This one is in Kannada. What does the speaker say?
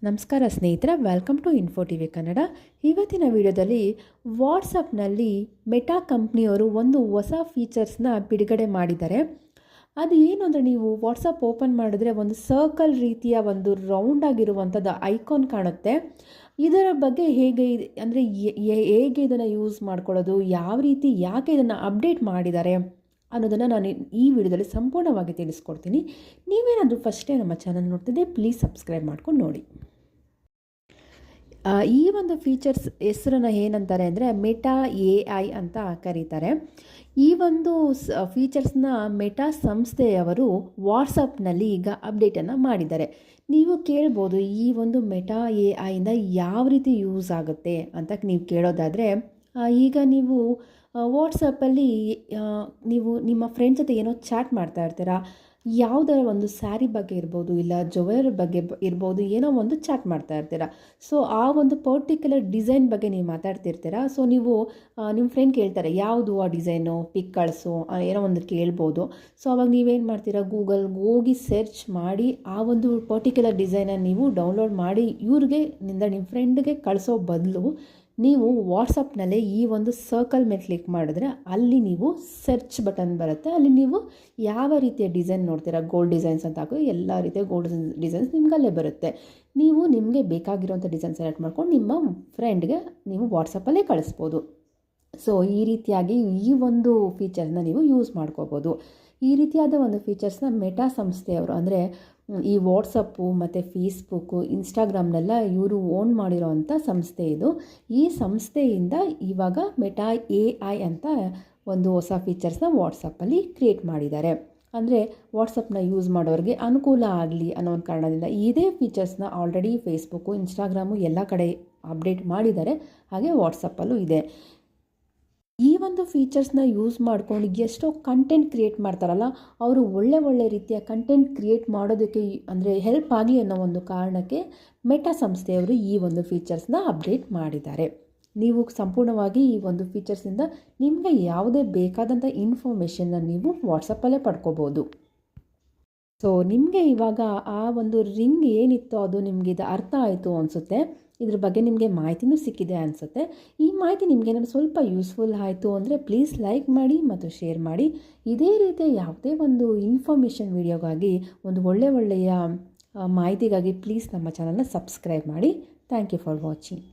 ನಮಸ್ಕಾರ ಸ್ನೇಹಿತರೆ, welcome to info T V Kannada. ಇವತ್ತಿನ ವಿಡಿಯೋದಲ್ಲಿ ವಾಟ್ಸಪ್ನಲ್ಲಿ ಮೆಟಾ ಕಂಪ್ನಿಯವರು ಒಂದು ಹೊಸ ಫೀಚರ್ಸ್ನ ಬಿಡುಗಡೆ ಮಾಡಿದ್ದಾರೆ. ಅದು ಏನು ಅಂದರೆ, ನೀವು ವಾಟ್ಸಪ್ ಓಪನ್ ಮಾಡಿದ್ರೆ ಒಂದು ಸರ್ಕಲ್ ರೀತಿಯ ಒಂದು ರೌಂಡ್ ಆಗಿರುವಂಥದ್ದು ಐಕಾನ್ ಕಾಣುತ್ತೆ. ಇದರ ಬಗ್ಗೆ ಹೇಗೆ ಅಂದರೆ ಹೇಗೆ ಇದನ್ನು ಯೂಸ್ ಮಾಡ್ಕೊಳ್ಳೋದು, ಯಾವ ರೀತಿ, ಯಾಕೆ ಇದನ್ನು ಅಪ್ಡೇಟ್ ಮಾಡಿದ್ದಾರೆ ಅನ್ನೋದನ್ನು ನಾನು ಈ ವಿಡಿಯೋದಲ್ಲಿ ಸಂಪೂರ್ಣವಾಗಿ ತಿಳಿಸ್ಕೊಡ್ತೀನಿ. ನೀವೇನಾದರೂ ಫಸ್ಟೇ ನಮ್ಮ ಚಾನಲ್ ನೋಡ್ತಿದ್ದೆ, ಪ್ಲೀಸ್ ಸಬ್ಸ್ಕ್ರೈಬ್ ಮಾಡ್ಕೊಂಡು ನೋಡಿ. ಈ ಒಂದು ಫೀಚರ್ಸ್ ಹೆಸರನ್ನು ಏನಂತಾರೆ ಅಂದರೆ ಮೆಟಾ AI ಅಂತ ಕರೀತಾರೆ. ಈ ಒಂದು ಫೀಚರ್ಸ್ನ ಮೆಟಾ ಸಂಸ್ಥೆಯವರು ವಾಟ್ಸಪ್ನಲ್ಲಿ ಈಗ ಅಪ್ಡೇಟನ್ನು ಮಾಡಿದ್ದಾರೆ. ನೀವು ಕೇಳ್ಬೋದು, ಈ ಒಂದು ಮೆಟಾ AIಯಿಂದ ಯಾವ ರೀತಿ ಯೂಸ್ ಆಗುತ್ತೆ ಅಂತ ನೀವು ಕೇಳೋದಾದರೆ, ಈಗ ನೀವು ವಾಟ್ಸಪ್ಪಲ್ಲಿ ನೀವು ನಿಮ್ಮ ಫ್ರೆಂಡ್ಸ್ ಜೊತೆ ಏನೋ ಚಾಟ್ ಮಾಡ್ತಾ ಇರ್ತೀರಾ. ಯಾವುದರ ಒಂದು ಸ್ಯಾರಿ ಬಗ್ಗೆ ಇರ್ಬೋದು, ಇಲ್ಲ ಜ್ಯುವೆಲರಿ ಬಗ್ಗೆ ಇರ್ಬೋದು, ಏನೋ ಒಂದು ಚಾಟ್ ಮಾಡ್ತಾ ಇರ್ತೀರ. ಸೊ ಆ ಒಂದು ಪರ್ಟಿಕ್ಯುಲರ್ ಡಿಸೈನ್ ಬಗ್ಗೆ ನೀವು ಮಾತಾಡ್ತಿರ್ತೀರ. ಸೊ ನೀವು ನಿಮ್ಮ ಫ್ರೆಂಡ್ ಕೇಳ್ತಾರೆ, ಯಾವುದು ಆ ಡಿಸೈನು, ಪಿಕ್ ಕಳಿಸು, ಏನೋ ಒಂದು ಕೇಳ್ಬೋದು. ಸೊ ಅವಾಗ ನೀವೇನು ಮಾಡ್ತೀರಾ, ಗೂಗಲ್ಗೆ ಹೋಗಿ ಸರ್ಚ್ ಮಾಡಿ ಆ ಒಂದು ಪರ್ಟಿಕ್ಯುಲರ್ ಡಿಸೈನನ್ನು ನೀವು ಡೌನ್ಲೋಡ್ ಮಾಡಿ ನಿಮ್ಮ ಫ್ರೆಂಡ್ಗೆ ಕಳಿಸೋ ಬದಲು ನೀವು ವಾಟ್ಸಪ್ನಲ್ಲೇ ಈ ಒಂದು ಸರ್ಕಲ್ ಮೇಲೆ ಕ್ಲಿಕ್ ಮಾಡಿದ್ರೆ ಅಲ್ಲಿ ನೀವು ಸರ್ಚ್ ಬಟನ್ ಬರುತ್ತೆ. ಅಲ್ಲಿ ನೀವು ಯಾವ ರೀತಿಯ ಡಿಸೈನ್ ನೋಡ್ತೀರಾ, ಗೋಲ್ಡ್ ಡಿಸೈನ್ಸ್ ಅಂತ ಹಾಕಿ ಎಲ್ಲ ರೀತಿಯ ಗೋಲ್ಡ್ ಡಿಸೈನ್ಸ್ ನಿಮಗಲ್ಲೇ ಬರುತ್ತೆ. ನೀವು ನಿಮಗೆ ಬೇಕಾಗಿರೋಂಥ ಡಿಸೈನ್ ಸೆಲೆಕ್ಟ್ ಮಾಡ್ಕೊಂಡು ನಿಮ್ಮ ಫ್ರೆಂಡ್ಗೆ ನೀವು ವಾಟ್ಸಪ್ಪಲ್ಲೇ ಕಳಿಸ್ಬೋದು. ಸೊ ಈ ರೀತಿಯಾಗಿ ಈ ಒಂದು ಫೀಚರ್ನ ನೀವು ಯೂಸ್ ಮಾಡ್ಕೋಬೋದು. ಈ ರೀತಿಯಾದ ಒಂದು ಫೀಚರ್ಸ್ನ ಮೆಟಾ ಸಂಸ್ಥೆಯವರು, ಅಂದರೆ ಈ ವಾಟ್ಸಪ್ಪು ಮತ್ತು ಫೇಸ್ಬುಕ್ಕು, ಇನ್ಸ್ಟಾಗ್ರಾಮ್ನೆಲ್ಲ ಇವರು ಓನ್ ಮಾಡಿರೋವಂಥ ಸಂಸ್ಥೆ ಇದು. ಈ ಸಂಸ್ಥೆಯಿಂದ ಇವಾಗ ಮೆಟಾ AI ಅಂತ ಒಂದು ಹೊಸ ಫೀಚರ್ಸ್ನ ವಾಟ್ಸಪ್ಪಲ್ಲಿ ಕ್ರಿಯೇಟ್ ಮಾಡಿದ್ದಾರೆ. ಅಂದರೆ ವಾಟ್ಸಪ್ನ ಯೂಸ್ ಮಾಡೋರಿಗೆ ಅನುಕೂಲ ಆಗಲಿ ಅನ್ನೋ ಒಂದು ಕಾರಣದಿಂದ ಇದೇ ಫೀಚರ್ಸ್ನ ಆಲ್ರೆಡಿ ಫೇಸ್ಬುಕ್ಕು, ಇನ್ಸ್ಟಾಗ್ರಾಮು ಎಲ್ಲ ಕಡೆ ಅಪ್ಡೇಟ್ ಮಾಡಿದ್ದಾರೆ. ಹಾಗೆ ವಾಟ್ಸಪ್ಪಲ್ಲೂ ಇದೆ. ಈ ಒಂದು ಫೀಚರ್ಸ್ನ ಯೂಸ್ ಮಾಡ್ಕೊಂಡು ಎಷ್ಟೋ ಕಂಟೆಂಟ್ ಕ್ರಿಯೇಟ್ ಮಾಡ್ತಾರಲ್ಲ, ಅವರು ಒಳ್ಳೆ ರೀತಿಯ ಕಂಟೆಂಟ್ ಕ್ರಿಯೇಟ್ ಮಾಡೋದಕ್ಕೆ ಅಂದರೆ ಹೆಲ್ಪ್ ಆಗಲಿ ಅನ್ನೋ ಒಂದು ಕಾರಣಕ್ಕೆ ಮೆಟಾ ಸಂಸ್ಥೆಯವರು ಈ ಒಂದು ಫೀಚರ್ಸ್ನ ಅಪ್ಡೇಟ್ ಮಾಡಿದ್ದಾರೆ. ನೀವು ಸಂಪೂರ್ಣವಾಗಿ ಈ ಒಂದು ಫೀಚರ್ಸಿಂದ ನಿಮಗೆ ಯಾವುದೇ ಬೇಕಾದಂಥ ಇನ್ಫಾರ್ಮೇಷನ್ನ ನೀವು ವಾಟ್ಸಪ್ಪಲ್ಲೇ ಪಡ್ಕೋಬೋದು. ಸೊ ನಿಮಗೆ ಇವಾಗ ಆ ಒಂದು ರಿಂಗ್ ಏನಿತ್ತೋ ಅದು ನಿಮಗೆ ಇದು ಅರ್ಥ ಆಯಿತು ಅನಿಸುತ್ತೆ. ಇದ್ರ ಬಗ್ಗೆ ನಿಮಗೆ ಮಾಹಿತಿನೂ ಸಿಕ್ಕಿದೆ ಅನಿಸುತ್ತೆ. ಈ ಮಾಹಿತಿ ನಿಮಗೇನಾದ್ರು ಸ್ವಲ್ಪ ಯೂಸ್ಫುಲ್ ಆಯಿತು ಅಂದರೆ ಪ್ಲೀಸ್ ಲೈಕ್ ಮಾಡಿ ಮತ್ತು ಶೇರ್ ಮಾಡಿ. ಇದೇ ರೀತಿಯ ಯಾವುದೇ ಒಂದು ಇನ್ಫಾರ್ಮೇಷನ್ ವಿಡಿಯೋಗಾಗಿ, ಒಂದು ಒಳ್ಳೆಯ ಮಾಹಿತಿಗಾಗಿ ಪ್ಲೀಸ್ ನಮ್ಮ ಚಾನಲ್ನ ಸಬ್ಸ್ಕ್ರೈಬ್ ಮಾಡಿ. Thank you for watching.